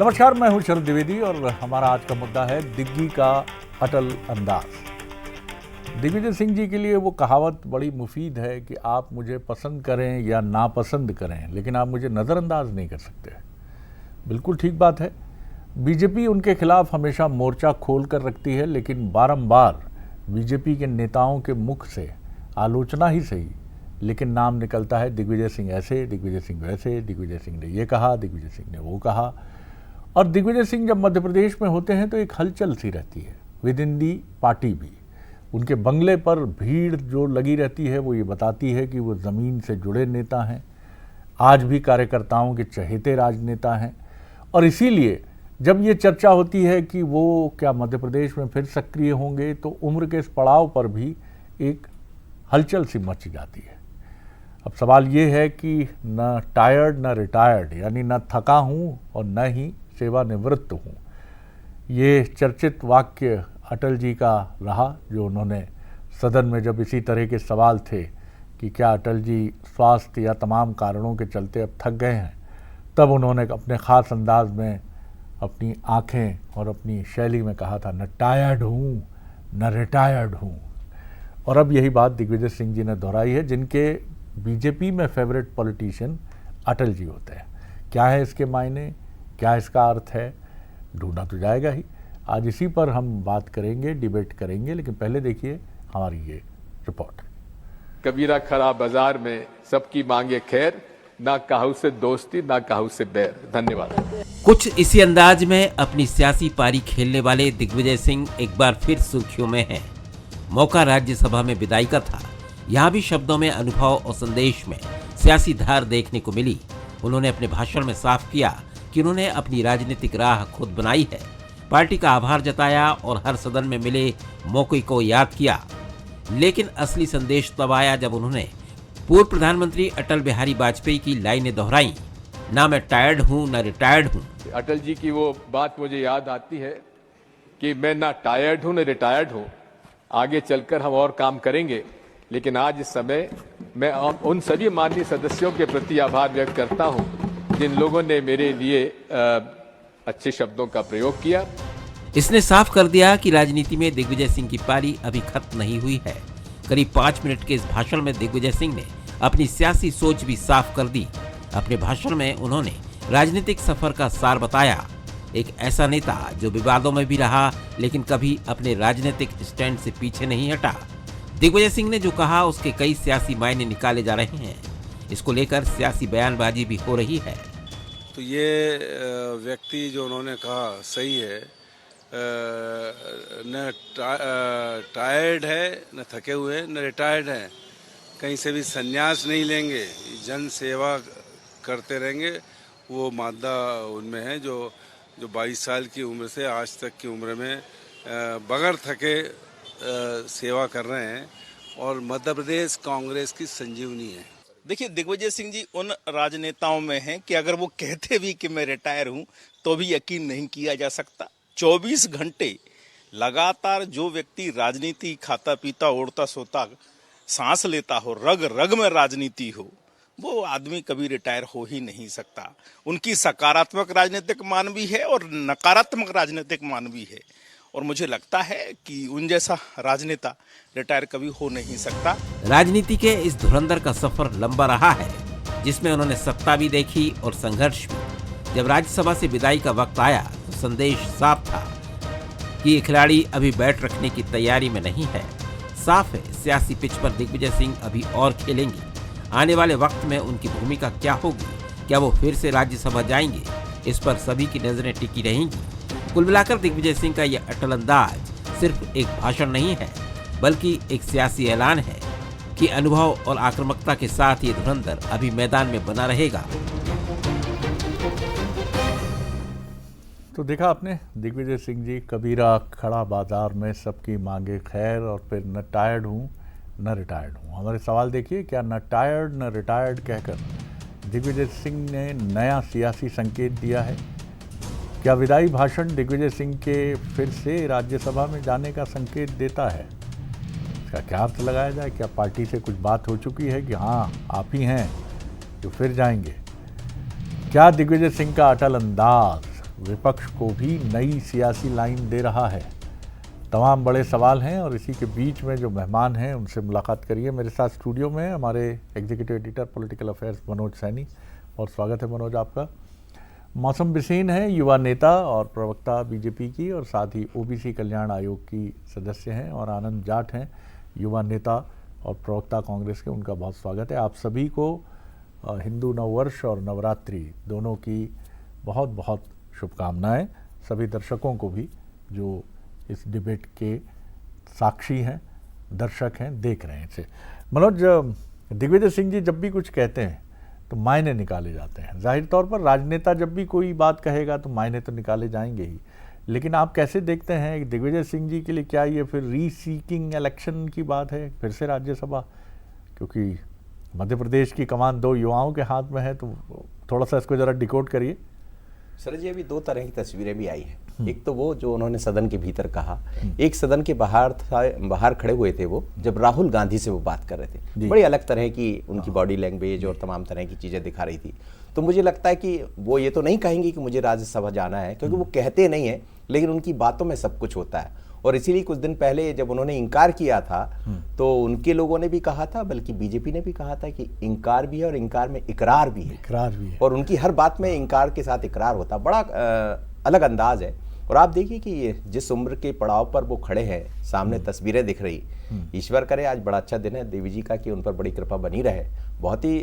नमस्कार, मैं हूं शरद द्विवेदी और हमारा आज का मुद्दा है दिग्गी का अटल अंदाज। दिग्विजय सिंह जी के लिए वो कहावत बड़ी मुफीद है कि आप मुझे पसंद करें या नापसंद करें, लेकिन आप मुझे नज़रअंदाज नहीं कर सकते। बिल्कुल ठीक बात है। बीजेपी उनके खिलाफ हमेशा मोर्चा खोल कर रखती है, लेकिन बारंबार बीजेपी के नेताओं के मुख से आलोचना ही सही, लेकिन नाम निकलता है दिग्विजय सिंह ऐसे, दिग्विजय सिंह वैसे, दिग्विजय सिंह ने ये कहा, दिग्विजय सिंह ने वो कहा। और दिग्विजय सिंह जब मध्य प्रदेश में होते हैं तो एक हलचल सी रहती है विद इन दी पार्टी भी। उनके बंगले पर भीड़ जो लगी रहती है वो ये बताती है कि वो ज़मीन से जुड़े नेता हैं, आज भी कार्यकर्ताओं के चहेते राजनेता हैं। और इसीलिए जब ये चर्चा होती है कि वो क्या मध्य प्रदेश में फिर सक्रिय होंगे, तो उम्र के इस पड़ाव पर भी एक हलचल सी मच जाती है। अब सवाल ये है कि न टायर्ड न रिटायर्ड, यानी न थका हूँ और न ही सेवानिवृत्त हूँ। ये चर्चित वाक्य अटल जी का रहा, जो उन्होंने सदन में जब इसी तरह के सवाल थे कि क्या अटल जी स्वास्थ्य या तमाम कारणों के चलते अब थक गए हैं, तब उन्होंने अपने ख़ास अंदाज में अपनी आँखें और अपनी शैली में कहा था, न टायर्ड हूँ न रिटायर्ड हूँ। और अब यही बात दिग्विजय सिंह जी ने दोहराई है, जिनके बीजेपी में फेवरेट पॉलिटिशियन अटल जी होते हैं। क्या है इसके मायने, क्या इसका अर्थ है, ढूंढा तो जाएगा ही। आज इसी पर हम बात करेंगे, डिबेट करेंगे, लेकिन पहले देखिए हमारी ये रिपोर्ट। कबीरा खरा बाजार में सबकी मांगे खैर, ना काहू से दोस्ती ना काहू से बैर। धन्यवाद। कुछ इसी अंदाज में अपनी सियासी पारी खेलने वाले दिग्विजय सिंह एक बार फिर सुर्खियों में हैं। मौका राज्यसभा में विदाई का था। यहाँ भी शब्दों में, अनुभव और संदेश में सियासी धार देखने को मिली। उन्होंने अपने भाषण में साफ किया कि उन्होंने अपनी राजनीतिक राह खुद बनाई है, पार्टी का आभार जताया और हर सदन में मिले मौके को याद किया। लेकिन असली संदेश तब आया जब उन्होंने पूर्व प्रधानमंत्री अटल बिहारी वाजपेयी की लाइनें दोहराई, ना मैं टायर्ड हूँ न रिटायर्ड हूँ। अटल जी की वो बात मुझे याद आती है कि मैं ना टायर्ड हूँ न रिटायर्ड हूँ, आगे चलकर हम और काम करेंगे, लेकिन आज इस समय मैं उन सभी माननीय सदस्यों के प्रति आभार व्यक्त करता हूँ जिन लोगों ने मेरे लिए अच्छे शब्दों का प्रयोग किया। इसने साफ कर दिया कि राजनीति में दिग्विजय सिंह की पारी अभी खत्म नहीं हुई है। करीब 5 मिनट के इस भाषण में दिग्विजय सिंह ने अपनी सियासी सोच भी साफ कर दी। अपने भाषण में उन्होंने राजनीतिक सफर का सार बताया। एक ऐसा नेता जो विवादों में भी रहा, लेकिन कभी अपने राजनीतिक स्टैंड से पीछे नहीं हटा। दिग्विजय सिंह ने जो कहा उसके कई सियासी मायने निकाले जा रहे हैं। इसको लेकर सियासी बयानबाजी भी हो रही है। तो ये व्यक्ति जो उन्होंने कहा सही है, न टायर्ड है, न थके हुए, न रिटायर्ड है, कहीं से भी संन्यास नहीं लेंगे, जन सेवा करते रहेंगे। वो मादा उनमें है जो 22 साल की उम्र से आज तक की उम्र में बगैर थके सेवा कर रहे हैं और मध्य प्रदेश कांग्रेस की संजीवनी है। देखिए, दिग्विजय सिंह जी उन राजनेताओं में हैं कि अगर वो कहते भी कि मैं रिटायर हूं तो भी यकीन नहीं किया जा सकता। 24 घंटे लगातार जो व्यक्ति राजनीति खाता पीता ओढ़ता सोता सांस लेता हो, रग रग में राजनीति हो, वो आदमी कभी रिटायर हो ही नहीं सकता। उनकी सकारात्मक राजनीतिक मान भी है और नकारात्मक राजनीतिक मान भी है, और मुझे लगता है कि उन जैसा राजनेता रिटायर कभी हो नहीं सकता। राजनीति के इस धुरंधर का सफर लंबा रहा है, जिसमें उन्होंने सत्ता भी देखी और संघर्ष भी। जब राज्यसभा से विदाई का वक्त आया तो संदेश साफ था कि ये खिलाड़ी अभी बैट रखने की तैयारी में नहीं है। साफ है, सियासी पिच पर दिग्विजय सिंह अभी और खेलेंगे। आने वाले वक्त में उनकी भूमिका क्या होगी, क्या वो फिर से राज्यसभा जाएंगे, इस पर सभी की नजरें टिकी रहेंगी। कुल मिलाकर दिग्विजय सिंह का यह अटल अंदाज सिर्फ एक भाषण नहीं है, बल्कि एक सियासी ऐलान है कि अनुभव और आक्रामकता के साथ ये धुरंधर अभी मैदान में बना रहेगा। तो देखा आपने, दिग्विजय सिंह जी, कबीरा खड़ा बाजार में सबकी मांगे खैर, और फिर न टायर्ड हूँ न रिटायर्ड हूँ। हमारे सवाल देखिए, क्या न टायर्ड न रिटायर्ड कहकर दिग्विजय सिंह ने नया सियासी संकेत दिया है? क्या विदाई भाषण दिग्विजय सिंह के फिर से राज्यसभा में जाने का संकेत देता है? इसका क्या अर्थ लगाया जाए? क्या पार्टी से कुछ बात हो चुकी है कि हाँ आप ही हैं जो फिर जाएंगे? क्या दिग्विजय सिंह का अटल अंदाज विपक्ष को भी नई सियासी लाइन दे रहा है। तमाम बड़े सवाल हैं और इसी के बीच में जो मेहमान हैं उनसे मुलाकात करिए। मेरे साथ स्टूडियो में हमारे executive editor political affairs Manoj Saini, और स्वागत है मनोज आपका। मौसम बिसेन है, युवा नेता और प्रवक्ता बीजेपी की, और साथ ही ओबीसी कल्याण आयोग की सदस्य हैं, और आनंद जाट हैं, युवा नेता और प्रवक्ता कांग्रेस के। उनका बहुत स्वागत है। आप सभी को हिंदू नववर्ष और नवरात्रि दोनों की बहुत बहुत शुभकामनाएं। सभी दर्शकों को भी जो इस डिबेट के साक्षी हैं, दर्शक हैं, देख रहे हैं इसे। मनोज, दिग्विजय सिंह जी जब भी कुछ कहते हैं तो मायने निकाले जाते हैं। जाहिर तौर पर राजनेता जब भी कोई बात कहेगा तो मायने तो निकाले जाएंगे ही, लेकिन आप कैसे देखते हैं दिग्विजय सिंह जी के लिए क्या ये फिर रीसीकिंग इलेक्शन की बात है, फिर से राज्यसभा? क्योंकि मध्य प्रदेश की कमान 2 युवाओं के हाथ में है, तो थोड़ा सा इसको ज़रा डिकोड करिए। सर जी, अभी 2 तरह की तस्वीरें भी आई हैं। एक तो वो जो उन्होंने सदन के भीतर कहा, एक सदन के बाहर खड़े हुए थे वो, जब राहुल गांधी से वो बात कर रहे थे। बड़ी अलग तरह की उनकी बॉडी लैंग्वेज और तमाम तरह की चीज़ें दिखा रही थी। तो मुझे लगता है कि वो ये तो नहीं कहेंगे कि मुझे राज्यसभा जाना है, क्योंकि वो कहते नहीं है, लेकिन उनकी बातों में सब कुछ होता है। और इसीलिए कुछ दिन पहले जब उन्होंने इनकार किया था तो उनके लोगों ने भी कहा था, बल्कि बीजेपी ने भी कहा था कि इनकार भी है और इनकार में इकरार भी है। और उनकी हर बात में इनकार के साथ इकरार होता, बड़ा अलग अंदाज है। और आप देखिए कि जिस उम्र के पड़ाव पर वो खड़े हैं, सामने तस्वीरें दिख रही। ईश्वर करे आज बड़ा अच्छा दिन है देवी जी का, कि उन पर बड़ी कृपा बनी रहे। बहुत ही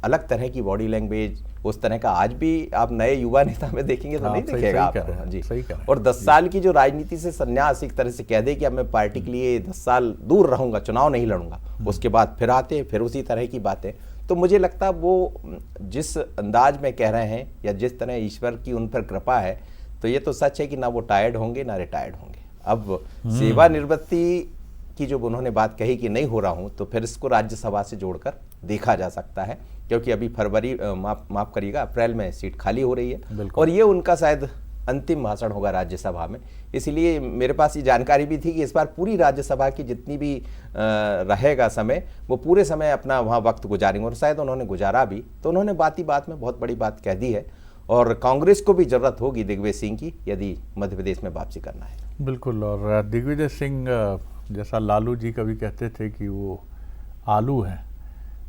अलग तरह की बॉडी लैंग्वेज, उस तरह का आज भी आप नए युवा नेता में देखेंगे तो नहीं दिखेगा आपको जी। और 10 साल की जो राजनीति से संन्यास, एक तरह से कह दे कि अब मैं पार्टी के लिए 10 साल दूर रहूंगा, चुनाव नहीं लड़ूंगा, उसके बाद फिर आते फिर उसी तरह की बातें। तो मुझे लगता है वो जिस अंदाज में कह रहे हैं या जिस तरह ईश्वर की उन पर कृपा है, तो ये तो सच है कि ना वो टायर्ड होंगे ना रिटायर्ड होंगे। अब सेवानिवृत्ति की जो उन्होंने बात कही कि नहीं हो रहा हूं, तो फिर इसको राज्यसभा से जोड़कर देखा जा सकता है, क्योंकि अभी फरवरी माफ करिएगा अप्रैल में सीट खाली हो रही है, और ये उनका शायद अंतिम भाषण होगा राज्यसभा में। इसलिए मेरे पास ये जानकारी भी थी कि इस बार पूरी राज्यसभा की जितनी भी रहेगा समय, वो पूरे समय अपना वहाँ वक्त गुजारेंगे, और शायद उन्होंने गुजारा भी। तो उन्होंने बात ही बात में बहुत बड़ी बात कह दी है, और कांग्रेस को भी जरूरत होगी दिग्विजय सिंह की, यदि मध्य प्रदेश में वापसी करना है। बिल्कुल। और दिग्विजय सिंह, जैसा लालू जी कभी कहते थे कि वो आलू हैं,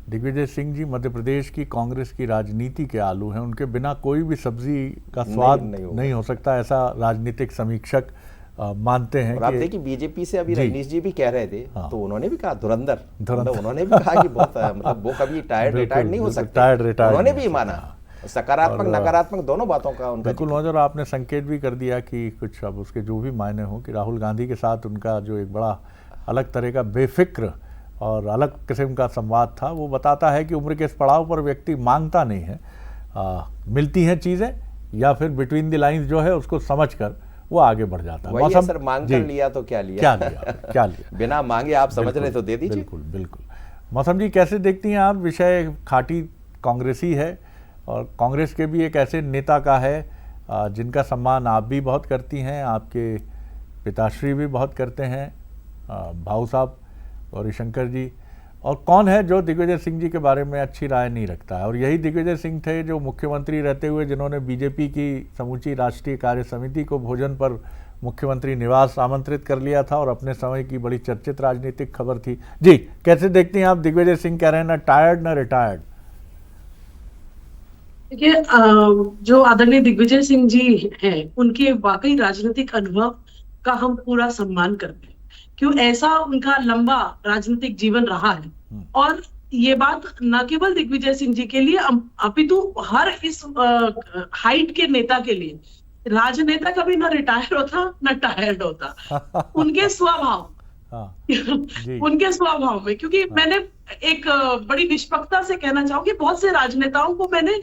दिग्विजय सिंह जी मध्य प्रदेश की कांग्रेस की राजनीति के आलू हैं। उनके बिना कोई भी सब्जी का स्वाद नहीं हो सकता, ऐसा राजनीतिक समीक्षक मानते हैं। और आप देखिए बीजेपी से अभी रजनीश जी भी कह रहे थे, तो उन्होंने भी कहा धुरंधर, उन्होंने भी कहा कि बहुत मतलब वो कभी रिटायर्ड नहीं हो सकता, उन्होंने भी माना। सकारात्मक नकारात्मक दोनों बातों का उनका बिल्कुल। और आपने संकेत भी कर दिया कि कुछ अब उसके जो भी मायने हो, कि राहुल गांधी के साथ उनका जो एक बड़ा अलग तरह का बेफिक्र और अलग किस्म का संवाद था, वो बताता है कि उम्र के इस पड़ाव पर व्यक्ति मांगता नहीं है, मिलती हैं चीज़ें, या फिर बिटवीन द लाइंस जो है उसको समझकर वो आगे बढ़ जाता है। मौसम सर मांग कर लिया तो क्या लिया, क्या लिया बिना मांगे आप समझ रहे तो दे दीजिए। बिल्कुल। मौसम जी, कैसे देखती हैं आप? विषय खाटी कांग्रेसी है, और कांग्रेस के भी एक ऐसे नेता का है जिनका सम्मान आप भी बहुत करती हैं, आपके पिताश्री भी बहुत करते हैं, भाऊ साहब गौरीशंकर जी। और कौन है जो दिग्विजय सिंह जी के बारे में अच्छी राय नहीं रखता है? और यही दिग्विजय सिंह थे जो मुख्यमंत्री रहते हुए जिन्होंने बीजेपी की समूची राष्ट्रीय कार्य समिति को भोजन पर मुख्यमंत्री निवास आमंत्रित कर लिया था, और अपने समय की बड़ी चर्चित राजनीतिक खबर थी। जी, कैसे देखती हैं आप? दिग्विजय सिंह कह रहे हैं ना टायर्ड ना रिटायर्ड। देखिए, जो आदरणीय दिग्विजय सिंह जी हैं, उनके वाकई राजनीतिक अनुभव का हम पूरा सम्मान करते हैं, क्यों ऐसा उनका लंबा राजनीतिक जीवन रहा है। और ये बात न केवल दिग्विजय सिंह जी के लिए, अपितु हर इस हाइट के नेता के लिए, राजनेता कभी ना रिटायर होता ना टायर्ड होता। उनके स्वभाव उनके स्वभाव में, क्योंकि मैंने एक बड़ी निष्पक्षता से कहना चाहूंगी, बहुत से राजनेताओं को मैंने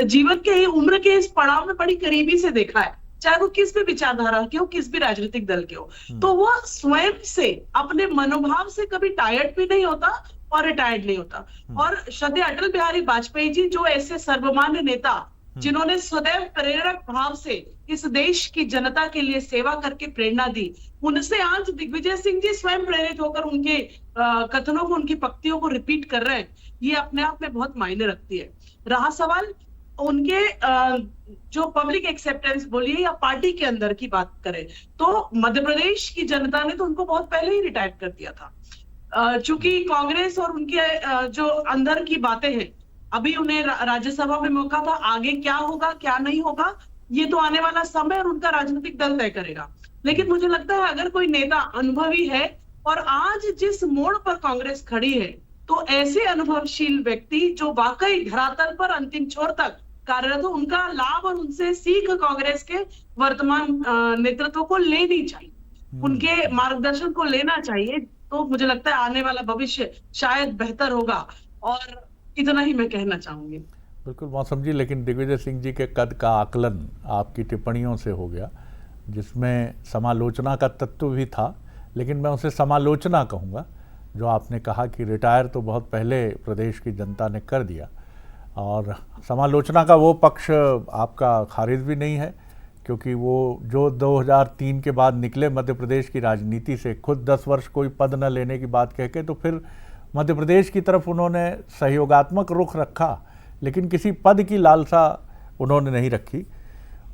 जीवन के उम्र के इस पड़ाव में बड़ी करीबी से देखा है, चाहे वो किस भी विचारधारा के हो, किस भी राजनीतिक दल के हो। तो वो स्वयं से अपने मनोभाव से कभी टायर्ड भी नहीं होता और रिटायर्ड नहीं होता। और श्रद्धेय अटल बिहारी वाजपेयी जी, जो ऐसे सर्वमान्य नेता जिन्होंने सदैव प्रेरक भाव से इस देश की जनता के लिए सेवा करके प्रेरणा दी, उनसे आज दिग्विजय सिंह जी स्वयं प्रेरित होकर उनके कथनों को, उनकी पंक्तियों को रिपीट कर रहे हैं। ये अपने आप में बहुत मायने रखती है। रहा सवाल उनके जो पब्लिक एक्सेप्टेंस बोलिए या पार्टी के अंदर की बात करें, तो मध्य प्रदेश की जनता ने तो उनको बहुत पहले ही रिटायर कर दिया था। चूंकि कांग्रेस और उनके जो अंदर की बातें हैं, अभी उन्हें राज्यसभा में मौका था, आगे क्या होगा क्या नहीं होगा ये तो आने वाला समय और उनका राजनीतिक दल तय करेगा। लेकिन मुझे लगता है अगर कोई नेता अनुभवी है और आज जिस मोड़ पर कांग्रेस खड़ी है, तो ऐसे अनुभवशील व्यक्ति जो वाकई धरातल पर अंतिम छोर तक कार्यरत हो, उनका लाभ और उनसे सीख कांग्रेस के वर्तमान नेतृत्व को लेनी चाहिए, उनके मार्गदर्शन को लेना चाहिए। तो मुझे लगता है आने वाला भविष्य शायद बेहतर होगा, और इतना ही मैं कहना चाहूंगी। बिल्कुल मौसम जी, लेकिन दिग्विजय सिंह जी के कद का आकलन आपकी टिप्पणियों से हो गया, जिसमें समालोचना का तत्व भी था, लेकिन मैं उसे समालोचना कहूँगा। जो आपने कहा कि रिटायर तो बहुत पहले प्रदेश की जनता ने कर दिया, और समालोचना का वो पक्ष आपका खारिज भी नहीं है, क्योंकि वो जो 2003 के बाद निकले मध्य प्रदेश की राजनीति से, खुद 10 वर्ष कोई पद न लेने की बात कह के, तो फिर मध्य प्रदेश की तरफ उन्होंने सहयोगात्मक रुख रखा, लेकिन किसी पद की लालसा उन्होंने नहीं रखी।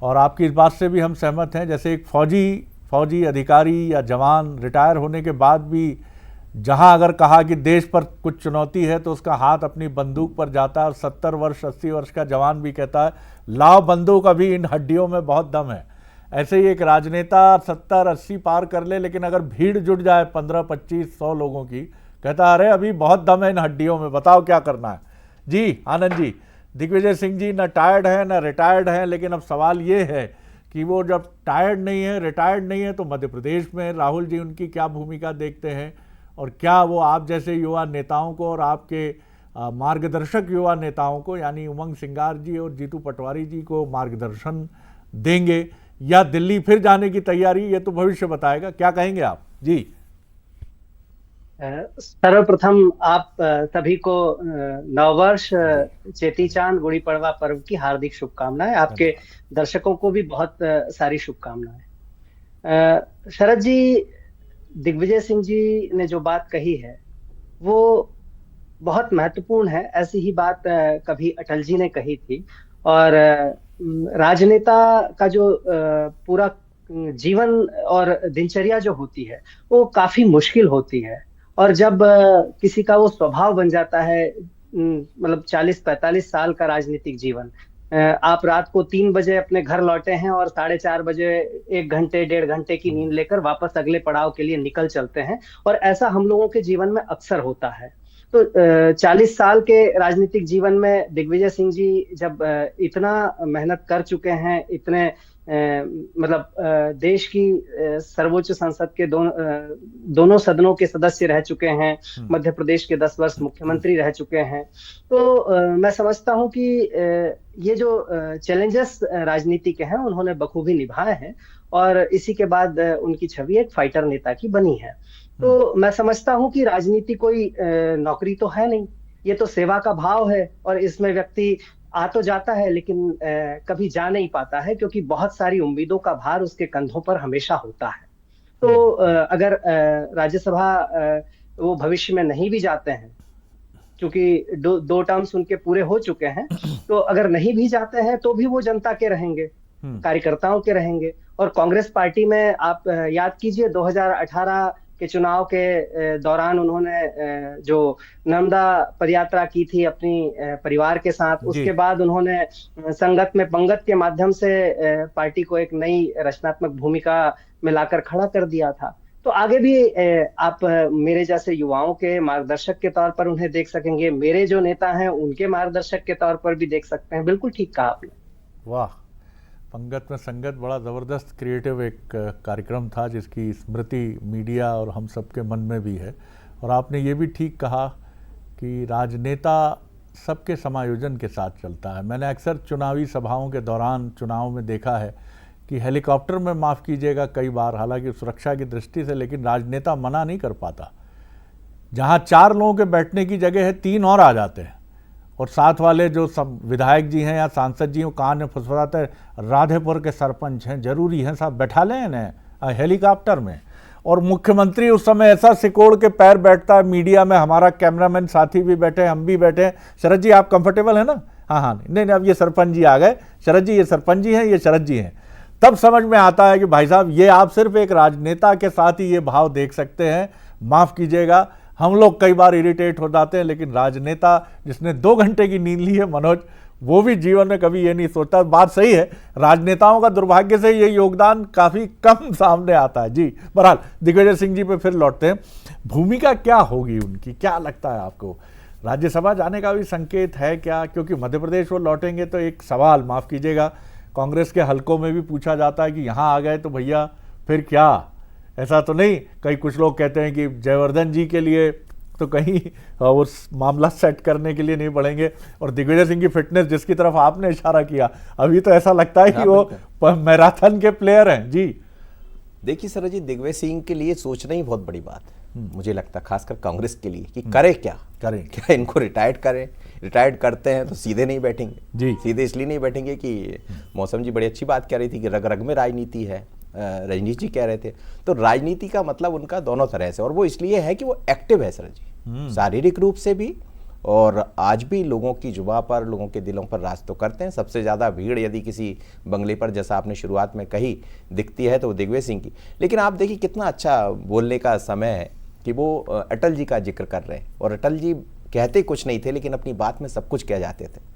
और आपकी इस बात से भी हम सहमत हैं, जैसे एक फौजी अधिकारी या जवान रिटायर होने के बाद भी जहां अगर कहा कि देश पर कुछ चुनौती है तो उसका हाथ अपनी बंदूक पर जाता है, और 70 वर्ष 80 वर्ष का जवान भी कहता है लाओ बंदूक, अभी इन हड्डियों में बहुत दम है। ऐसे ही एक राजनेता 70-80 पार कर ले, लेकिन अगर भीड़ जुट जाए 15-25-100 लोगों की, कहता अरे अभी बहुत दम है इन हड्डियों में, बताओ क्या करना है। जी आनंद जी, दिग्विजय सिंह जी न टायर्ड हैं न रिटायर्ड हैं, लेकिन अब सवाल ये है कि वो जब टायर्ड नहीं है, रिटायर्ड नहीं है, तो मध्य प्रदेश में राहुल जी उनकी क्या भूमिका देखते हैं, और क्या वो आप जैसे युवा नेताओं को और आपके मार्गदर्शक युवा नेताओं को, यानी उमंग सिंगार जी और जीतू पटवारी जी को मार्गदर्शन देंगे, या दिल्ली फिर जाने की तैयारी, ये तो भविष्य बताएगा। क्या कहेंगे आप? जी सर्वप्रथम आप सभी को नववर्ष, चेती चांद, गुड़ी पड़वा पर्व की हार्दिक शुभकामनाएं। आपके दर्शकों को भी बहुत सारी शुभकामनाएं। शरद जी, दिग्विजय सिंह जी ने जो बात कही है वो बहुत महत्वपूर्ण है। ऐसी ही बात कभी अटल जी ने कही थी। और राजनेता का जो पूरा जीवन और दिनचर्या जो होती है वो काफी मुश्किल होती है। और जब किसी का वो स्वभाव बन जाता है, मतलब 40-45 साल का राजनीतिक जीवन, आप रात को 3 बजे अपने घर लौटे हैं और 4:30 बजे 1 घंटे 1.5 घंटे की नींद लेकर वापस अगले पड़ाव के लिए निकल चलते हैं। और ऐसा हम लोगों के जीवन में अक्सर होता है। तो 40 साल के राजनीतिक जीवन में दिग्विजय सिंह जी जब इतना मेहनत कर चुके हैं, इतने देश की सर्वोच्च संसद के दोनों सदनों के सदस्य रह चुके हैं, मध्य प्रदेश के 10 वर्ष मुख्यमंत्री रह चुके हैं, तो मैं समझता हूं कि ये जो चैलेंजेस राजनीति के हैं उन्होंने बखूबी निभाए हैं, और इसी के बाद उनकी छवि एक फाइटर नेता की बनी है। तो मैं समझता हूं कि राजनीति कोई नौकरी तो है नहीं, ये तो सेवा का भाव है, और इसमें व्यक्ति आ तो जाता है लेकिन कभी जा नहीं पाता है, क्योंकि बहुत सारी उम्मीदों का भार उसके कंधों पर हमेशा होता है। तो अगर राज्यसभा वो भविष्य में नहीं भी जाते हैं, क्योंकि दो टर्म्स उनके पूरे हो चुके हैं, तो अगर नहीं भी जाते हैं तो भी वो जनता के रहेंगे, कार्यकर्ताओं के रहेंगे। और कांग्रेस पार्टी में आप याद कीजिए 2018 के चुनाव के दौरान उन्होंने जो नर्मदा पदयात्रा की थी अपनी परिवार के साथ, उसके बाद उन्होंने संगत में पंगत के माध्यम से पार्टी को एक नई रचनात्मक भूमिका में लाकर खड़ा कर दिया था। तो आगे भी आप मेरे जैसे युवाओं के मार्गदर्शक के तौर पर उन्हें देख सकेंगे, मेरे जो नेता हैं उनके मार्गदर्शक के तौर पर भी देख सकते हैं। बिल्कुल ठीक कहा आपने। वाह, पंगत में संगत बड़ा ज़बरदस्त क्रिएटिव एक कार्यक्रम था, जिसकी स्मृति मीडिया और हम सबके मन में भी है। और आपने ये भी ठीक कहा कि राजनेता सबके समायोजन के साथ चलता है। मैंने अक्सर चुनावी सभाओं के दौरान चुनाव में देखा है कि हेलीकॉप्टर में, माफ़ कीजिएगा, कई बार, हालांकि सुरक्षा की दृष्टि से, लेकिन राजनेता मना नहीं कर पाता। जहाँ 4 लोगों के बैठने की जगह है, 3 और आ जाते हैं, और साथ वाले जो सब विधायक जी हैं या सांसद जी, कान में फुसफुसाते हैं, राधेपुर के सरपंच हैं, जरूरी हैं साहब, बैठा लें इन्हें हेलीकॉप्टर में। और मुख्यमंत्री उस समय ऐसा सिकोड़ के पैर बैठता है मीडिया में, हमारा कैमरामैन साथी भी बैठे, हम भी बैठे। शरद जी, आप कंफर्टेबल है ना? हाँ हाँ नहीं नहीं, अब ये सरपंच जी आ गए, शरद जी ये सरपंच जी हैं, ये शरद जी हैं, तब समझ में आता है कि भाई साहब ये आप सिर्फ एक राजनेता के साथ ही ये भाव देख सकते हैं। माफ़ कीजिएगा, हम लोग कई बार इरिटेट हो जाते हैं, लेकिन राजनेता जिसने 2 घंटे की नींद ली है मनोज, वो भी जीवन में कभी ये नहीं सोचता। बात सही है, राजनेताओं का दुर्भाग्य से ये योगदान काफ़ी कम सामने आता है। जी बहरहाल दिग्विजय सिंह जी पे फिर लौटते हैं, भूमिका क्या होगी उनकी, क्या लगता है आपको? राज्यसभा जाने का भी संकेत है क्या? क्योंकि मध्य प्रदेश वो लौटेंगे तो एक सवाल, माफ़ कीजिएगा, कांग्रेस के हलकों में भी पूछा जाता है कि यहाँ आ गए तो भैया फिर क्या? ऐसा तो नहीं, कई कुछ लोग कहते हैं कि जयवर्धन जी के लिए तो कहीं वो मामला सेट करने के लिए नहीं बढ़ेंगे, और दिग्विजय सिंह की फिटनेस जिसकी तरफ आपने इशारा किया, अभी तो ऐसा लगता है कि वो मैराथन के प्लेयर हैं। जी देखिए सर जी, दिग्विजय सिंह के लिए सोचना ही बहुत बड़ी बात है, मुझे लगता है खासकर कांग्रेस के लिए, कि करे क्या करें, क्या इनको रिटायर्ड करें। रिटायर्ड करते हैं तो सीधे नहीं बैठेंगे जी, सीधे इसलिए नहीं बैठेंगे कि मौसम जी बड़ी अच्छी बात कह रही थी कि रग रग में राजनीति है, रजनीश जी कह रहे थे, तो राजनीति का मतलब उनका दोनों तरह से, और वो इसलिए है कि वो एक्टिव है सर जी, शारीरिक रूप से भी, और आज भी लोगों की जुबां पर, लोगों के दिलों पर राज तो करते हैं। सबसे ज़्यादा भीड़ यदि किसी बंगले पर, जैसा आपने शुरुआत में कही, दिखती है तो वो दिग्विजय सिंह की। लेकिन आप देखिए कितना अच्छा बोलने का समय है कि वो अटल जी का जिक्र कर रहे हैं, और अटल जी कहते कुछ नहीं थे लेकिन अपनी बात में सब कुछ कह जाते थे।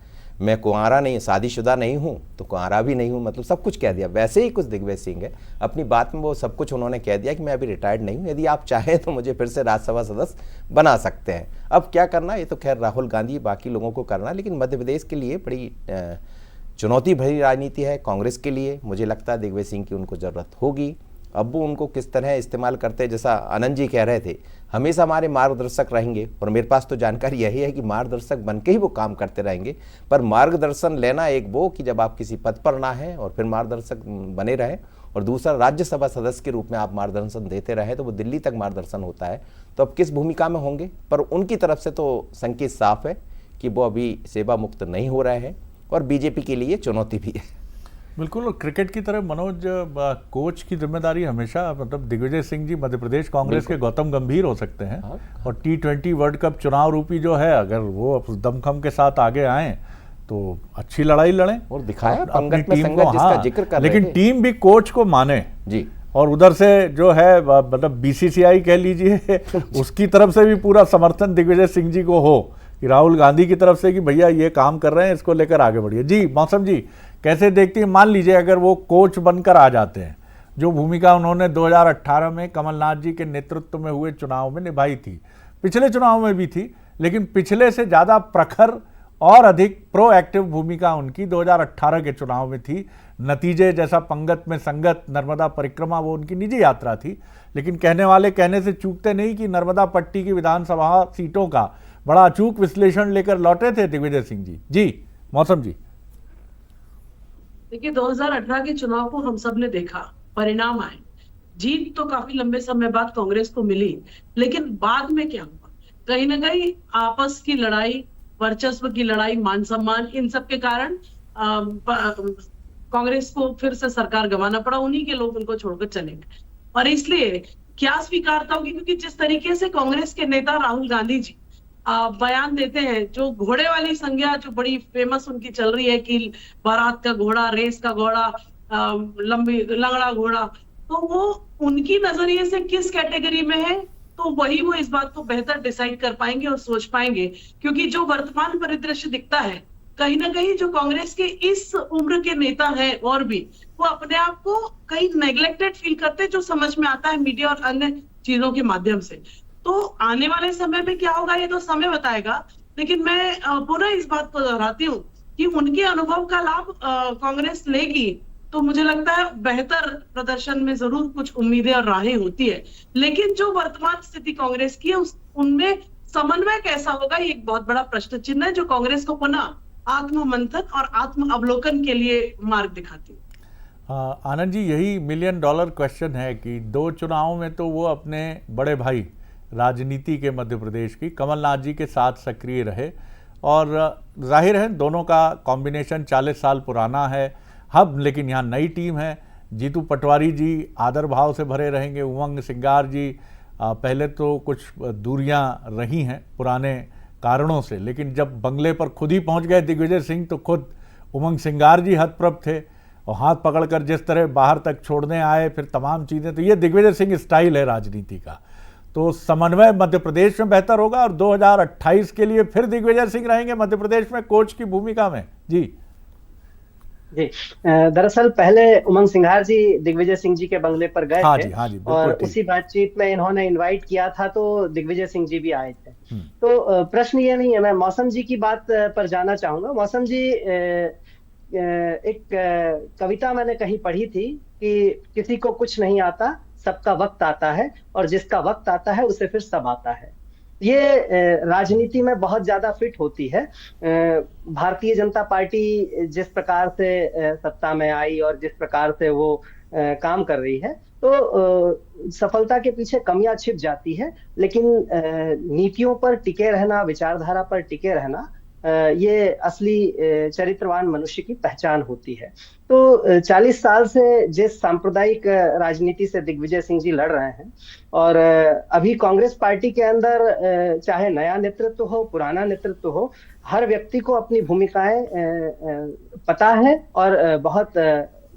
मैं कुंवारा नहीं, शादीशुदा नहीं हूँ तो कुंवारा भी नहीं हूँ, मतलब सब कुछ कह दिया। वैसे ही कुछ दिग्विजय सिंह है, अपनी बात में वो सब कुछ उन्होंने कह दिया कि मैं अभी रिटायर्ड नहीं हूँ, यदि आप चाहें तो मुझे फिर से राज्यसभा सदस्य बना सकते हैं। अब क्या करना, ये तो खैर राहुल गांधी बाकी लोगों को करना, लेकिन मध्य प्रदेश के लिए बड़ी चुनौती भरी राजनीति है कांग्रेस के लिए। मुझे लगता है दिग्विजय सिंह की उनको ज़रूरत होगी। अब वो उनको किस तरह इस्तेमाल करते हैं, जैसा आनंद जी कह रहे थे, हमेशा हमारे मार्गदर्शक रहेंगे, और मेरे पास तो जानकारी यही है कि मार्गदर्शक बन के ही वो काम करते रहेंगे। पर मार्गदर्शन लेना एक वो कि जब आप किसी पद पर ना हैं और फिर मार्गदर्शक बने रहें, और दूसरा राज्यसभा सदस्य के रूप में आप मार्गदर्शन देते रहें तो वो दिल्ली तक मार्गदर्शन होता है। तो अब किस भूमिका में होंगे, पर उनकी तरफ से तो संकेत साफ है कि वो अभी सेवा मुक्त नहीं हो रहे हैं, और बीजेपी के लिए चुनौती भी है। बिल्कुल, और क्रिकेट की तरह मनोज, कोच की जिम्मेदारी हमेशा, मतलब दिग्विजय सिंह जी मध्य प्रदेश कांग्रेस के गौतम गंभीर हो सकते हैं। और T20 वर्ल्ड कप चुनाव रूपी जो है, अगर वो दमखम के साथ आगे आए तो अच्छी लड़ाई लड़ें और दिखाया अपनी टीम को। जिसका जिक्र कर लेकिन रहे थे। टीम भी कोच को माने जी, और उधर से जो है मतलब BCCI कह लीजिए उसकी तरफ से भी पूरा समर्थन दिग्विजय सिंह जी को हो, कि राहुल गांधी की तरफ से कि भैया ये काम कर रहे हैं, इसको लेकर आगे बढ़िए। जी मौसम जी कैसे देखती हैं, मान लीजिए अगर वो कोच बनकर आ जाते हैं, जो भूमिका उन्होंने 2018 में कमलनाथ जी के नेतृत्व में हुए चुनाव में निभाई थी, पिछले चुनाव में भी थी, लेकिन पिछले से ज़्यादा प्रखर और अधिक प्रोएक्टिव भूमिका उनकी 2018 के चुनाव में थी। नतीजे जैसा पंगत में संगत, नर्मदा परिक्रमा वो उनकी निजी यात्रा थी, लेकिन कहने वाले कहने से चूकते नहीं कि नर्मदा पट्टी की विधानसभा सीटों का बड़ा अचूक विश्लेषण लेकर लौटे थे दिग्विजय सिंह जी। जी मौसम जी। देखिए 2018 के चुनाव को हम सब ने देखा, परिणाम आए, जीत तो काफी लंबे समय बाद कांग्रेस को मिली, लेकिन बाद में क्या हुआ, कहीं ना कहीं आपस की लड़ाई, वर्चस्व की लड़ाई, मान सम्मान, इन सब के कारण कांग्रेस को फिर से सरकार गंवाना पड़ा, उन्हीं के लोग उनको छोड़कर चले गए। और इसलिए क्या स्वीकारता होगी, क्योंकि जिस तरीके से कांग्रेस के नेता राहुल गांधी जी बयान देते हैं, जो घोड़े वाली संज्ञा जो बड़ी फेमस उनकी चल रही है कि बारात का घोड़ा, रेस का घोड़ा, लंबी लंगड़ा घोड़ा, तो वो उनकी नजरिए से किस कैटेगरी में है, तो वही वो इस बात को बेहतर डिसाइड कर पाएंगे और सोच पाएंगे। क्योंकि जो वर्तमान परिदृश्य दिखता है, कहीं ना कहीं जो कांग्रेस के इस उम्र के नेता हैं और भी, वो अपने आप को कहीं नेग्लेक्टेड फील करते, जो समझ में आता है मीडिया और अन्य चीजों के माध्यम से। तो आने वाले समय में क्या होगा ये तो समय बताएगा, लेकिन मैं पुनः इस बात को दोहराती हूँ कि उनके अनुभव का लाभ कांग्रेस लेगी तो मुझे लगता है बेहतर प्रदर्शन में जरूर कुछ उम्मीदें और राहें होती है। लेकिन जो वर्तमान स्थिति कांग्रेस की है उनमें समन्वय कैसा होगा, ये एक बहुत बड़ा प्रश्न चिन्ह है, जो कांग्रेस को पुनः आत्म मंथन और आत्म अवलोकन के लिए मार्ग दिखाती है। आनंद जी, यही $1 मिलियन क्वेश्चन है कि 2 चुनावों में तो वो अपने बड़े भाई राजनीति के मध्य प्रदेश की कमलनाथ जी के साथ सक्रिय रहे, और जाहिर है दोनों का कॉम्बिनेशन 40 साल पुराना है अब, लेकिन यहाँ नई टीम है। जीतू पटवारी जी आदर भाव से भरे रहेंगे, उमंग सिंगार जी, पहले तो कुछ दूरियां रही हैं पुराने कारणों से, लेकिन जब बंगले पर खुद ही पहुंच गए दिग्विजय सिंह तो खुद उमंग सिंगार जी हतप्रभ थे और हाथ पकड़कर जिस तरह बाहर तक छोड़ने आए, फिर तमाम चीज़ें, तो ये दिग्विजय सिंह स्टाइल है राजनीति का। तो समन्वय मध्य प्रदेश में बेहतर होगा और 2028 के लिए फिर दिग्विजय सिंह रहेंगे मध्य प्रदेश में कोच की भूमिका में। जी जी, दरअसल पहले उमंग सिंघार जी दिग्विजय सिंह जी के बंगले पर गए थे। हाँ जी, और उसी बातचीत में इन्होंने इनवाइट किया था तो दिग्विजय सिंह जी भी आए थे। तो प्रश्न ये नहीं है, मैं मौसम जी की बात पर जाना चाहूंगा। मौसम जी, एक कविता मैंने कहीं पढ़ी थी कि किसी को कुछ नहीं आता, सबका वक्त आता है, और जिसका वक्त आता है उसे फिर सब आता है। ये राजनीति में बहुत ज्यादा फिट होती है। भारतीय जनता पार्टी जिस प्रकार से सत्ता में आई और जिस प्रकार से वो काम कर रही है, तो सफलता के पीछे कमियां छिप जाती है, लेकिन नीतियों पर टिके रहना, विचारधारा पर टिके रहना, ये असली चरित्रवान मनुष्य की पहचान होती है। तो 40 साल से जिस सांप्रदायिक राजनीति से दिग्विजय सिंह जी लड़ रहे हैं, और अभी कांग्रेस पार्टी के अंदर चाहे नया नेतृत्व हो, पुराना नेतृत्व हो, हर व्यक्ति को अपनी भूमिकाएं पता है और बहुत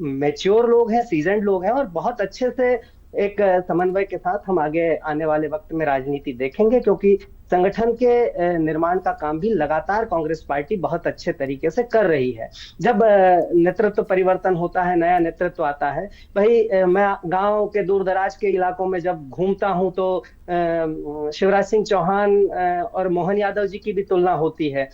मैच्योर लोग हैं, सीजन्ड लोग हैं, और बहुत अच्छे से एक समन्वय के साथ हम आगे आने वाले वक्त में राजनीति देखेंगे, क्योंकि संगठन के निर्माण का काम भी लगातार कांग्रेस पार्टी बहुत अच्छे तरीके से कर रही है। जब नेतृत्व परिवर्तन होता है, नया नेतृत्व आता है, भाई मैं गांव के दूर दराज के इलाकों में जब घूमता हूं तो शिवराज सिंह चौहान और मोहन यादव जी की भी तुलना होती है।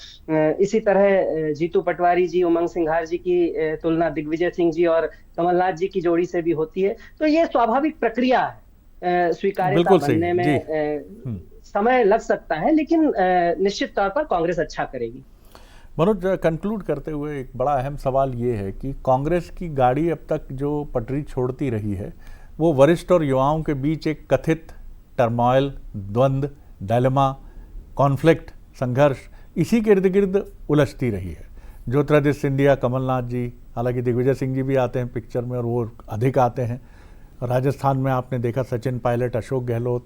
इसी तरह जीतू पटवारी जी, उमंग सिंघार जी की तुलना दिग्विजय सिंह जी और कमलनाथ जी की जोड़ी से भी होती है। तो ये स्वाभाविक प्रक्रिया है, स्वीकार्यता बनने में समय लग सकता है, लेकिन निश्चित तौर पर कांग्रेस अच्छा करेगी। मनोज, कंक्लूड करते हुए एक बड़ा अहम सवाल ये है कि कांग्रेस की गाड़ी अब तक जो पटरी छोड़ती रही है, वो वरिष्ठ और युवाओं के बीच एक कथित टर्मोइल, द्वंद्व, डायलेमा, कॉन्फ्लिक्ट, संघर्ष, इसी के इर्द गिर्द उलझती रही है। ज्योतिरादित्य सिंधिया, कमलनाथ जी, हालांकि दिग्विजय सिंह जी भी आते हैं पिक्चर में और वो अधिक आते हैं। राजस्थान में आपने देखा सचिन पायलट, अशोक गहलोत,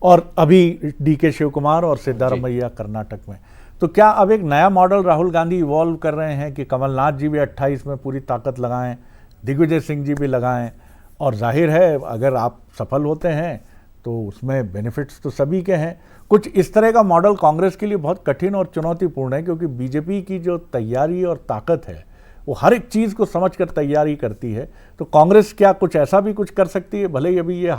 और अभी डीके शिव कुमार और सिद्धारमैया कर्नाटक में। तो क्या अब एक नया मॉडल राहुल गांधी इवॉल्व कर रहे हैं कि कमलनाथ जी भी 28 में पूरी ताकत लगाएं, दिग्विजय सिंह जी भी लगाएं, और जाहिर है अगर आप सफल होते हैं तो उसमें बेनिफिट्स तो सभी के हैं। कुछ इस तरह का मॉडल कांग्रेस के लिए बहुत कठिन और चुनौतीपूर्ण है, क्योंकि बीजेपी की जो तैयारी और ताकत है वो हर एक चीज़ को समझकर तैयारी करती है। तो कांग्रेस क्या कुछ ऐसा भी कुछ कर सकती है, भले ही अभी ये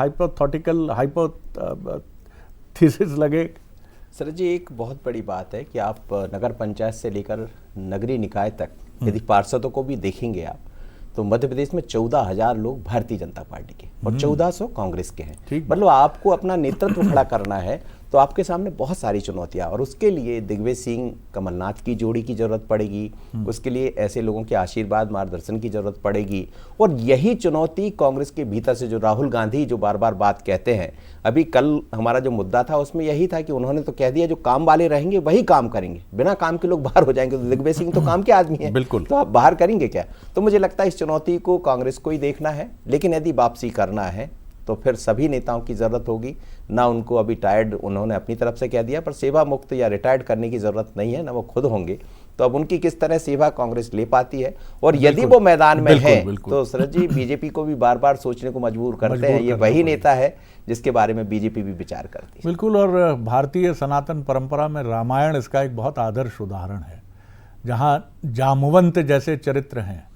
हाइपोथेसिस लगे? सर जी, एक बहुत बड़ी बात है कि आप नगर पंचायत से लेकर नगरीय निकाय तक यदि पार्षदों को भी देखेंगे आप, तो मध्य प्रदेश में 14,000 लोग भारतीय जनता पार्टी के और 1400 कांग्रेस के हैं। मतलब आपको अपना नेतृत्व खड़ा करना है तो आपके सामने बहुत सारी चुनौतियां, और उसके लिए दिग्विजय सिंह कमलनाथ की जोड़ी की जरूरत पड़ेगी, उसके लिए ऐसे लोगों के आशीर्वाद, मार्गदर्शन की जरूरत पड़ेगी। और यही चुनौती कांग्रेस के भीतर से, जो राहुल गांधी जो बार बार बात कहते हैं, अभी कल हमारा जो मुद्दा था उसमें यही था कि उन्होंने तो कह दिया जो काम वाले रहेंगे वही काम करेंगे, बिना काम के लोग बाहर हो जाएंगे। तो दिग्विजय सिंह तो काम के आदमी है, बिल्कुल, तो आप बाहर करेंगे क्या? तो मुझे लगता है इस चुनौती को कांग्रेस को ही देखना है, लेकिन यदि वापसी करना है तो फिर सभी नेताओं की जरूरत होगी ना। उनको अभी टायर्ड उन्होंने अपनी तरफ से कह दिया, पर सेवा मुक्त या रिटायर्ड करने की जरूरत नहीं है ना, वो खुद होंगे। तो अब उनकी किस तरह सेवा कांग्रेस ले पाती है, और यदि वो मैदान में है तो सरज जी बीजेपी को भी बार बार सोचने को मजबूर करते हैं। ये वही नेता है जिसके बारे में बीजेपी भी विचार करती है। बिल्कुल, और भारतीय सनातन परंपरा में रामायण इसका एक बहुत आदर्श उदाहरण है, जहाँ जामवंत जैसे चरित्र हैं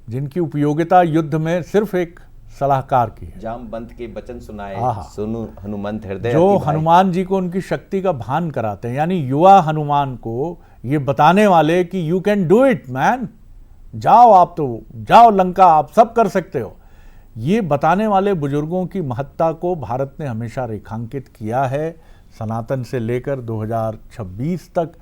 जिनकी उपयोगिता युद्ध में सिर्फ एक सलाहकार की है। जामवंत के वचन सुनाए सुनु हनुमंत हृदय, जो हनुमान जी को उनकी शक्ति का भान कराते हैं, यानी युवा हनुमान को ये बताने वाले कि you can do it man, जाओ आप, तो जाओ लंका, आप सब कर सकते हो। ये बताने वाले बुजुर्गों की महत्ता को भारत ने हमेशा रेखांकित किया है, सनातन से लेकर 2026 तक,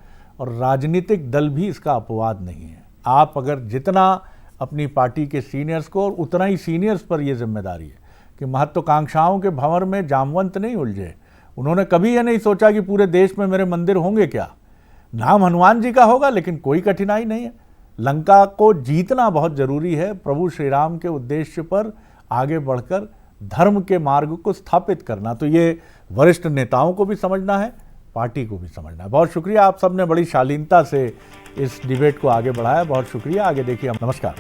और राजनीतिक दल भी इसका अपवाद नहीं है। आप अगर जितना अपनी पार्टी के सीनियर्स को, और उतना ही सीनियर्स पर यह जिम्मेदारी है कि महत्वाकांक्षाओं के भंवर में जामवंत नहीं उलझे। उन्होंने कभी यह नहीं सोचा कि पूरे देश में मेरे मंदिर होंगे क्या, नाम हनुमान जी का होगा लेकिन कोई कठिनाई नहीं है। लंका को जीतना बहुत जरूरी है, प्रभु श्री राम के उद्देश्य पर आगे बढ़कर धर्म के मार्ग को स्थापित करना। तो ये वरिष्ठ नेताओं को भी समझना है, पार्टी को भी समझना है। बहुत शुक्रिया, आप सबने बड़ी शालीनता से इस डिबेट को आगे बढ़ाया, बहुत शुक्रिया। आगे देखिए, नमस्कार।